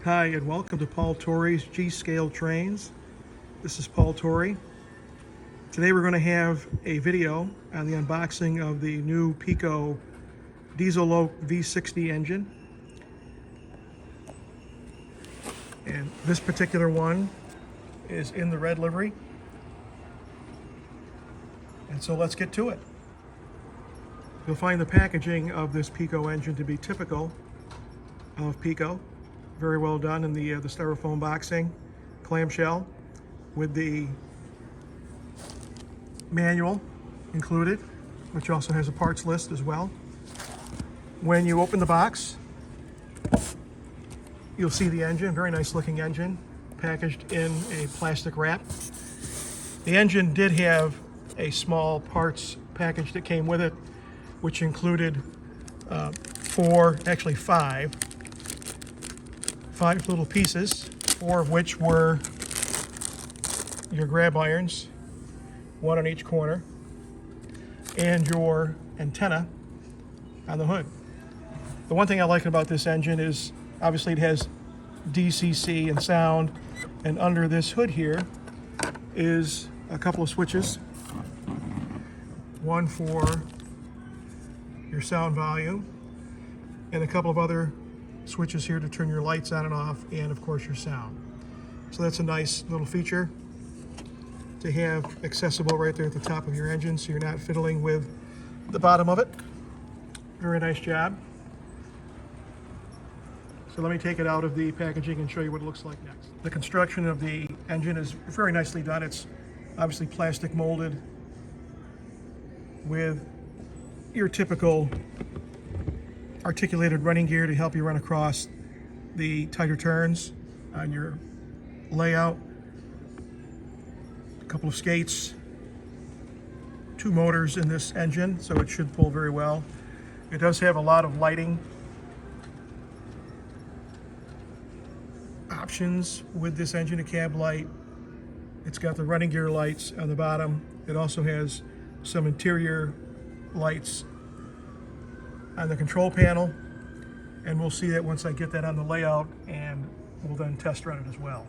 Hi and welcome to Paul Torrey's G-Scale Trains. This is Paul Torrey. Today we're going to have a video on the unboxing of the new Piko Diesel V60 engine. And this particular one is in the red livery. And so let's get to it. You'll find the packaging of this Piko engine to be typical of Piko. Very well done in the styrofoam boxing, clamshell, with the manual included, which also has a parts list as well. When you open the box, you'll see the engine, very nice looking engine, packaged in a plastic wrap. The engine did have a small parts package that came with it, which included five little pieces, four of which were your grab irons, one on each corner, and your antenna on the hood. The one thing I like about this engine is obviously it has DCC and sound, and under this hood here is a couple of switches, one for your sound volume and a couple of other switches here to turn your lights on and off, and of course your sound. So that's a nice little feature to have accessible right there at the top of your engine, so you're not fiddling with the bottom of it. Very nice job. So let me take it out of the packaging and show you what it looks like next. The construction of the engine is very nicely done. It's obviously plastic molded with your typical articulated running gear to help you run across the tighter turns on your layout. A couple of skates, two motors in this engine, so it should pull very well. It does have a lot of lighting options with this engine, a cab light. It's got the running gear lights on the bottom. It also has some interior lights on the control panel, and we'll see that once I get that on the layout, and we'll then test run it as well.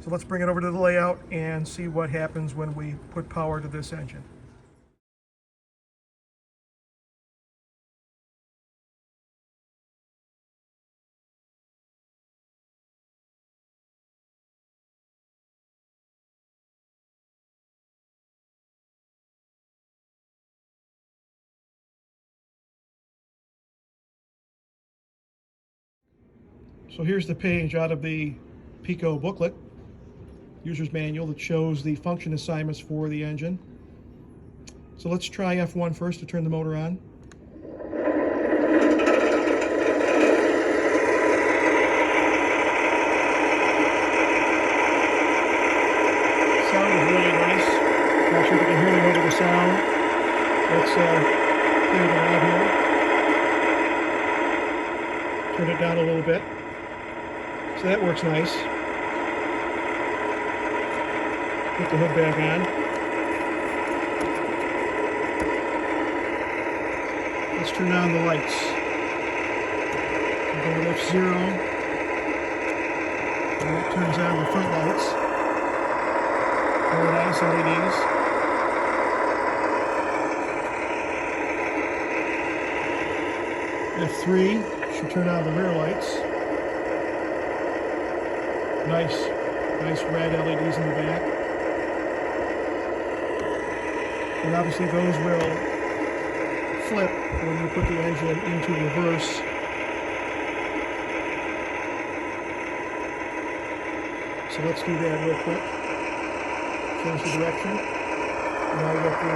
So let's bring it over to the layout and see what happens when we put power to this engine. So here's the page out of the Piko booklet, user's manual, that shows the function assignments for the engine. So let's try F1 first to turn the motor on. Sound is really nice. Not sure if you can hear me over the sound. Let's clear the knob here. Turn it down a little bit. So that works nice. Put the hood back on. Let's turn on the lights. We'll go to F0. And that turns on the front lights. Very nice LEDs. F3 should turn on the rear lights. Nice red LEDs in the back. And obviously those will flip when you put the engine into reverse. So let's do that real quick. Change the direction. Now we got the...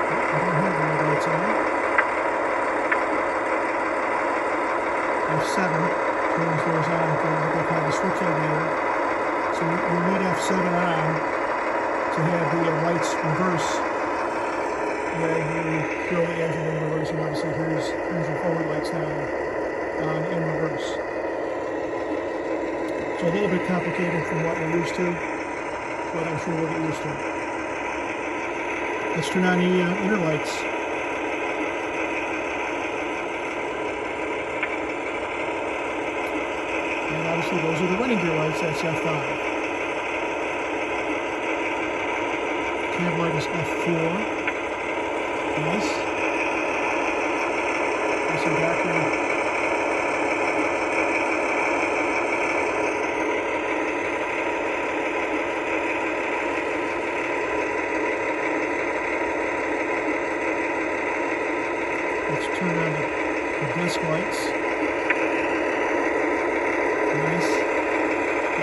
I don't have the red lights on. F7. Turns those on if you look like the switch over here. So we need F7 on to have the lights reverse when you throw the engine in reverse. And obviously here's your forward lights now on in reverse. So a little bit complicated from what we're used to, but I'm sure we'll get used to it. Let's turn on the inner lights. See, those are the running gear lights. That's F5. Cab light is F4. Nice. There's some back here. Let's turn on the disc lights. Nice.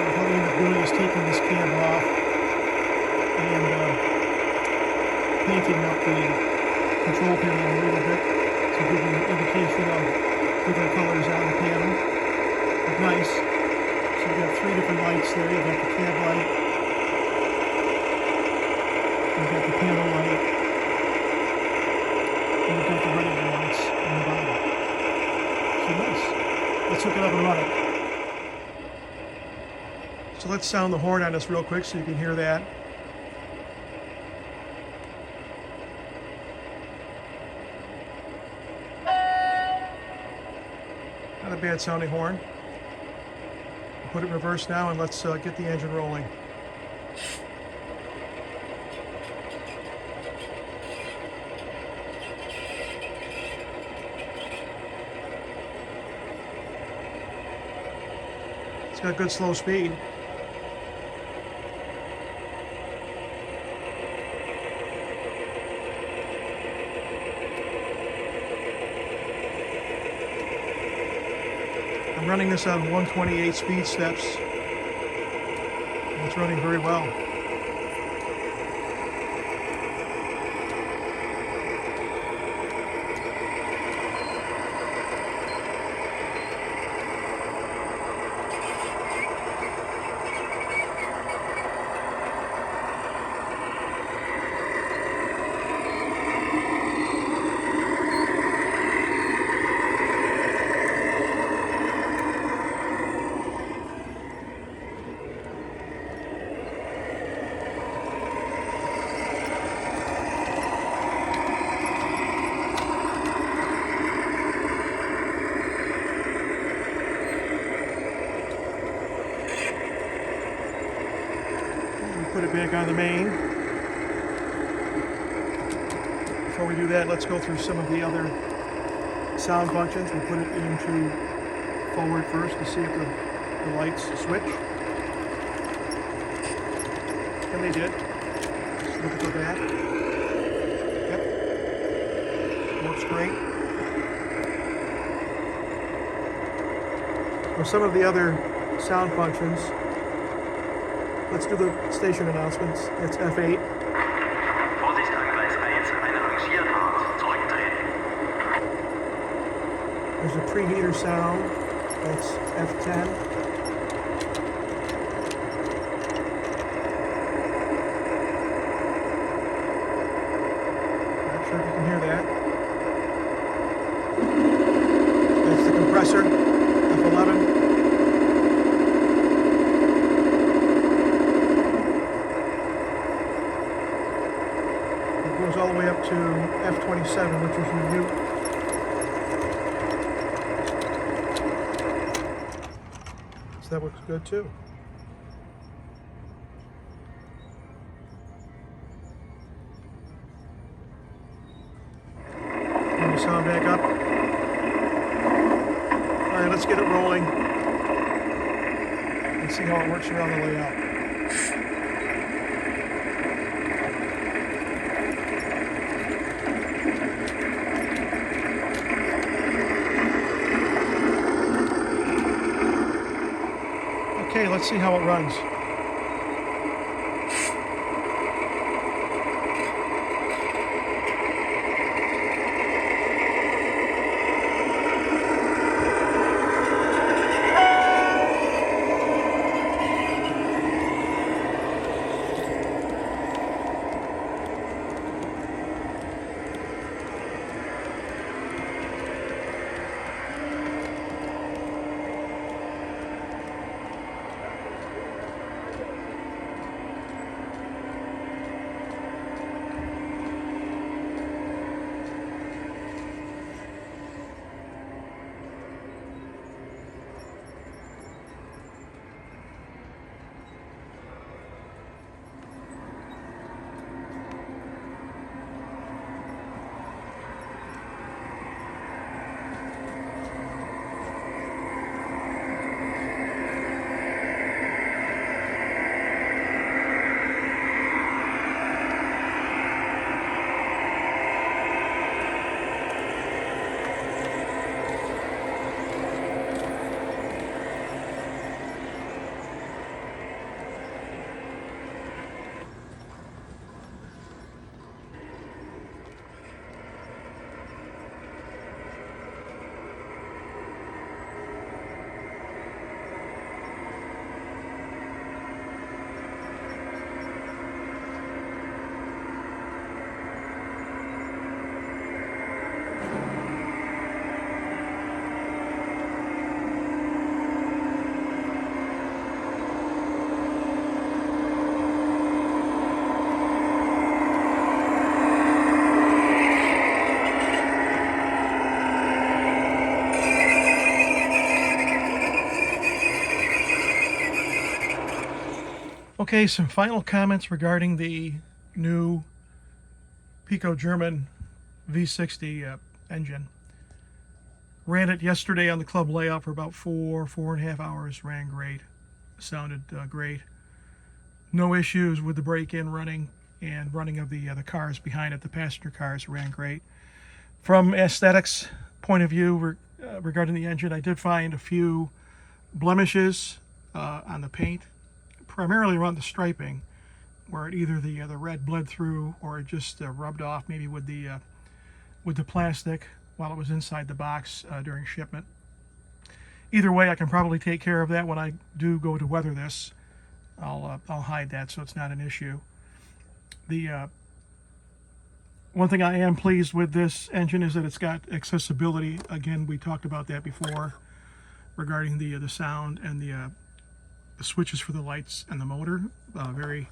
What we end up doing is taking this cab off and painting up the control panel a little bit to give you an indication of different colors on the panel. But nice. So you've got three different lights there. You've got the cab light, you've got the panel light, and you've got the running lights on the bottom. So nice. Let's hook it up and run it. So let's sound the horn on this real quick so you can hear that. Not a bad sounding horn. Put it in reverse now and let's get the engine rolling. It's got good slow speed. I'm running this on 128 speed steps. And it's running very well. Put it back on the main. Before we do that, let's go through some of the other sound functions. We'll put it into forward first to see if the lights switch. And they did. Let's look at the back. Yep. Works great. For some of the other sound functions, let's do the station announcements. It's F8. Vorsicht an Gleis 1, eine Rangierfahrt, zurückdrehen. There's a preheater sound. That's F10. Not sure if you can hear that. That's the compressor, F11. Goes all the way up to F27, which is your mute. So that looks good too. Turn the sound back up. All right, let's get it rolling and see how it works around the layout. Okay, let's see how it runs. Okay, some final comments regarding the new Piko German V60 engine. Ran it yesterday on the club layout for about 4.5 hours. Ran great. Sounded great. No issues with the break-in running and running of the cars behind it. The passenger cars ran great. From aesthetics point of view regarding the engine, I did find a few blemishes on the paint, primarily around the striping, where either the red bled through or it just rubbed off, maybe with the plastic while it was inside the box during shipment. Either way, I can probably take care of that when I do go to weather this. I'll hide that so it's not an issue. The one thing I am pleased with this engine is that it's got accessibility. Again, we talked about that before regarding the sound and the switches for the lights and the motor. Very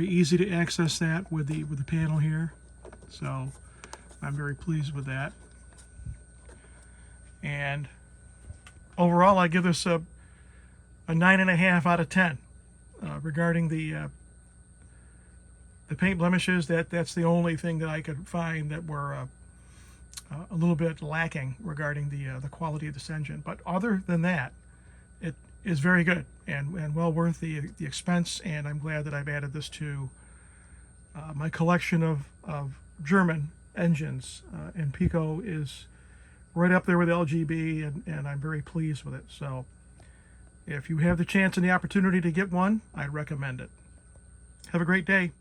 easy to access that with the panel here. So I'm very pleased with that. And overall, I give this a 9.5 out of 10. Regarding the paint blemishes, that's the only thing that I could find that were a little bit lacking regarding the quality of this engine. But other than that, it is very good and well worth the expense. And I'm glad that I've added this to my collection of German engines. And Piko is right up there with LGB, and I'm very pleased with it. So if you have the chance and the opportunity to get one, I'd recommend it. Have a great day.